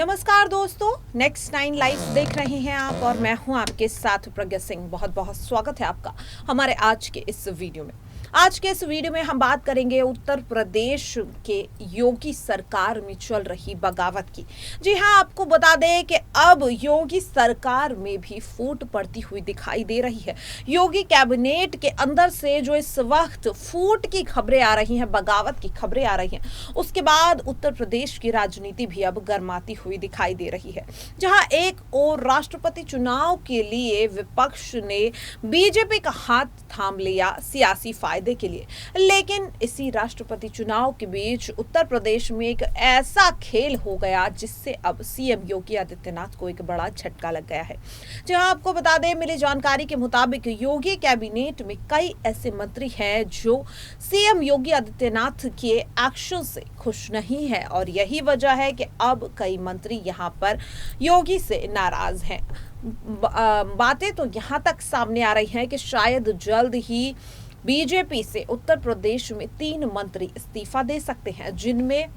नमस्कार दोस्तों, next 9 live देख रहे हैं आप और मैं हूं आपके साथ प्रज्ञा सिंह। बहुत बहुत स्वागत है आपका हमारे आज के इस वीडियो में। आज के इस वीडियो में हम बात करेंगे उत्तर प्रदेश के योगी सरकार में चल रही बगावत की। जी हां, आपको बता दें कि अब योगी सरकार में भी फूट पड़ती हुई दिखाई दे रही है। योगी कैबिनेट के अंदर से जो इस वक्त फूट की खबरें आ रही हैं, बगावत की खबरें आ रही हैं, उसके बाद उत्तर प्रदेश की राजनीति भी अब गर्माती हुई दिखाई दे रही है। जहां एक और राष्ट्रपति चुनाव के लिए विपक्ष ने बीजेपी का हाथ थाम लिया सियासी फायदे के लिए, लेकिन इसी राष्ट्रपति चुनाव के बीच उत्तर प्रदेश में एक ऐसा खेल हो गया जिससे अब सीएम योगी आदित्यनाथ को एक बड़ा झटका लग गया है। जहां आपको बता दें, मिली जानकारी के मुताबिक योगी कैबिनेट में कई ऐसे मंत्री हैं जो सीएम योगी आदित्यनाथ के एक्शन से खुश नहीं है और यही वजह है कि अब कई मंत्री यहां पर योगी से नाराज हैं। बातें तो यहां तक सामने आ रही हैं कि शायद जल्द ही बीजेपी से उत्तर प्रदेश में 3 मंत्री इस्तीफा दे सकते हैं, जिनमें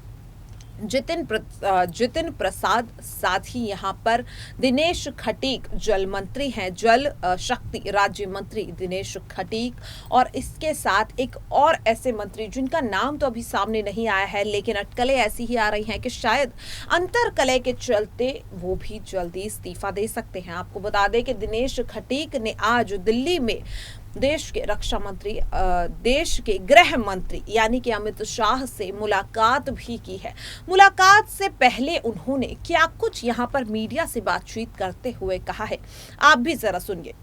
जितिन प्रसाद, साथ ही यहाँ पर दिनेश खटीक जल मंत्री हैं, जल शक्ति राज्य मंत्री दिनेश खटीक, और इसके साथ एक और ऐसे मंत्री जिनका नाम तो अभी सामने नहीं आया है, लेकिन अटकलें ऐसी ही आ रही हैं कि शायद अंतरकलह के चलते वो भी जल्दी इस्तीफा दे सकते हैं। आपको बता दें कि दिनेश खटीक ने आज दिल्ली में देश के रक्षा मंत्री, देश के गृह मंत्री यानी कि अमित शाह से मुलाकात भी की है। मुलाकात से पहले उन्होंने क्या कुछ यहाँ पर मीडिया से बातचीत करते हुए कहा है, आप भी जरा सुनिए।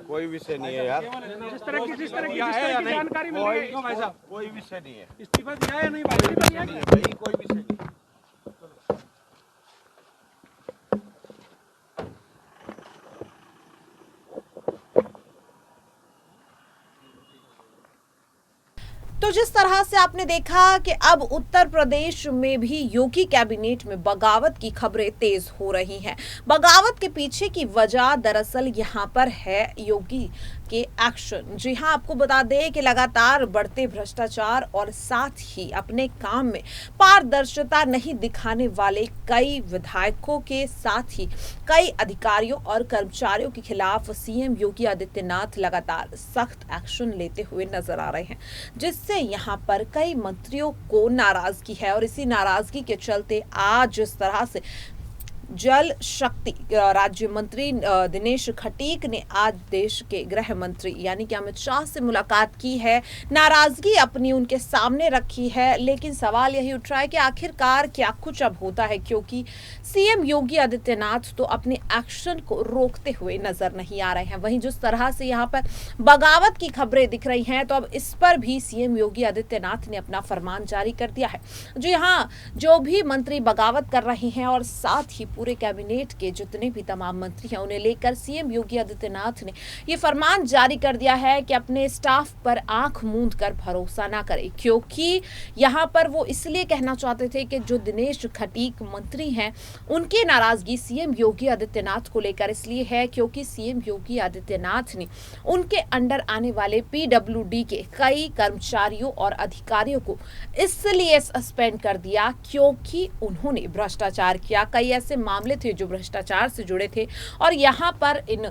कोई विषय नहीं है यार। जिस तरह की जानकारी मिल रही है भाई साहब, कोई विषय नहीं है। इस्तीफा दिया है या नहीं भाई? भाई कोई विषय नहीं। तो जिस तरह से आपने देखा कि अब उत्तर प्रदेश में भी योगी कैबिनेट में बगावत की खबरें तेज हो रही हैं। बगावत के पीछे की वजह दरअसल यहाँ पर है योगी के एक्शन। जी हाँ, आपको बता दें कि लगातार बढ़ते भ्रष्टाचार और साथ ही अपने काम में पारदर्शिता नहीं दिखाने वाले कई विधायकों के साथ ही कई अधिकारियों और कर्मचारियों के खिलाफ सीएम योगी आदित्यनाथ लगातार सख्त एक्शन लेते हुए नजर आ रहे हैं, जिससे यहाँ पर कई मंत्रियों को नाराजगी है। और इसी नाराजगी के चलते आज जिस तरह से जल शक्ति राज्य मंत्री दिनेश खटीक ने आज देश के गृह मंत्री यानी कि अमित शाह से मुलाकात की है, नाराजगी अपनी उनके सामने रखी है, लेकिन सवाल यही उठ रहा है कि आखिरकार क्या कुछ अब होता है, क्योंकि सीएम योगी आदित्यनाथ तो अपने एक्शन को रोकते हुए नजर नहीं आ रहे हैं। वहीं जिस तरह से यहाँ पर बगावत की खबरें दिख रही हैं, तो अब इस पर भी सीएम योगी आदित्यनाथ ने अपना फरमान जारी कर दिया है। जी हाँ, जो भी मंत्री बगावत कर रहे हैं और साथ ही पूरे कैबिनेट के जितने भी तमाम मंत्री हैं, उन्हें लेकर सीएम योगी आदित्यनाथ ने ये फरमान जारी कर दिया है कि अपने स्टाफ पर आंख मूंद कर भरोसा ना करें, क्योंकि यहाँ पर वो इसलिए कहना चाहते थे कि जो दिनेश खटीक मंत्री हैं उनकी नाराजगी सीएम योगी आदित्यनाथ को लेकर इसलिए है क्योंकि सीएम योगी आदित्यनाथ ने उनके अंडर आने वाले पीडब्ल्यूडी के कई कर्मचारियों और अधिकारियों को इसलिए सस्पेंड कर दिया क्योंकि उन्होंने भ्रष्टाचार किया। कई ऐसे मामले थे जो भ्रष्टाचार से जुड़े थे और यहाँ पर इन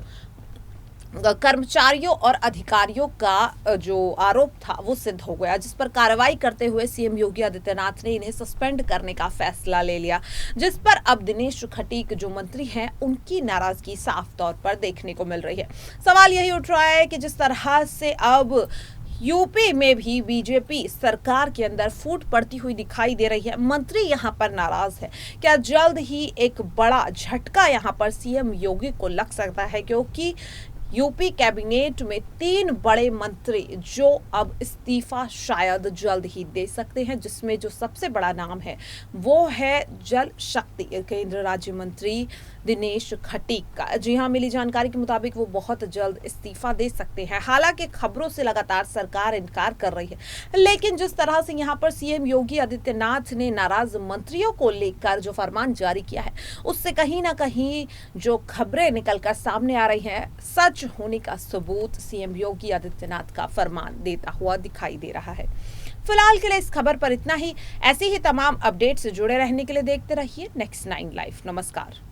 कर्मचारियों और अधिकारियों का जो आरोप था वो सिद्ध हो गया, जिस पर कार्रवाई करते हुए सीएम योगी आदित्यनाथ ने इन्हें सस्पेंड करने का फैसला ले लिया, जिस पर अब दिनेश खटीक जो मंत्री हैं उनकी नाराजगी साफ तौर पर देखने को मिल रही है। सवाल यही उठ रहा है कि जिस तरह से अब यूपी में भी बीजेपी सरकार के अंदर फूट पड़ती हुई दिखाई दे रही है, मंत्री यहां पर नाराज है, क्या जल्द ही एक बड़ा झटका यहां पर सीएम योगी को लग सकता है, क्योंकि यूपी कैबिनेट में 3 बड़े मंत्री जो अब इस्तीफा शायद जल्द ही दे सकते हैं, जिसमें जो सबसे बड़ा नाम है वो है जल शक्ति केंद्र राज्य मंत्री दिनेश खटीक का। जी हाँ, मिली जानकारी के मुताबिक वो बहुत जल्द इस्तीफा दे सकते हैं। हालांकि खबरों से लगातार सरकार इनकार कर रही है, लेकिन जिस तरह से यहाँ पर सीएम योगी आदित्यनाथ ने नाराज मंत्रियों को लेकर जो फरमान जारी किया है, उससे कहीं ना कहीं जो खबरें निकलकर सामने आ रही हैं सच सच होने का सबूत सीएम योगी आदित्यनाथ का फरमान देता हुआ दिखाई दे रहा है। फिलहाल के लिए इस खबर पर इतना ही। ऐसी ही तमाम अपडेट से जुड़े रहने के लिए देखते रहिए नेक्स्ट 9 लाइव। नमस्कार।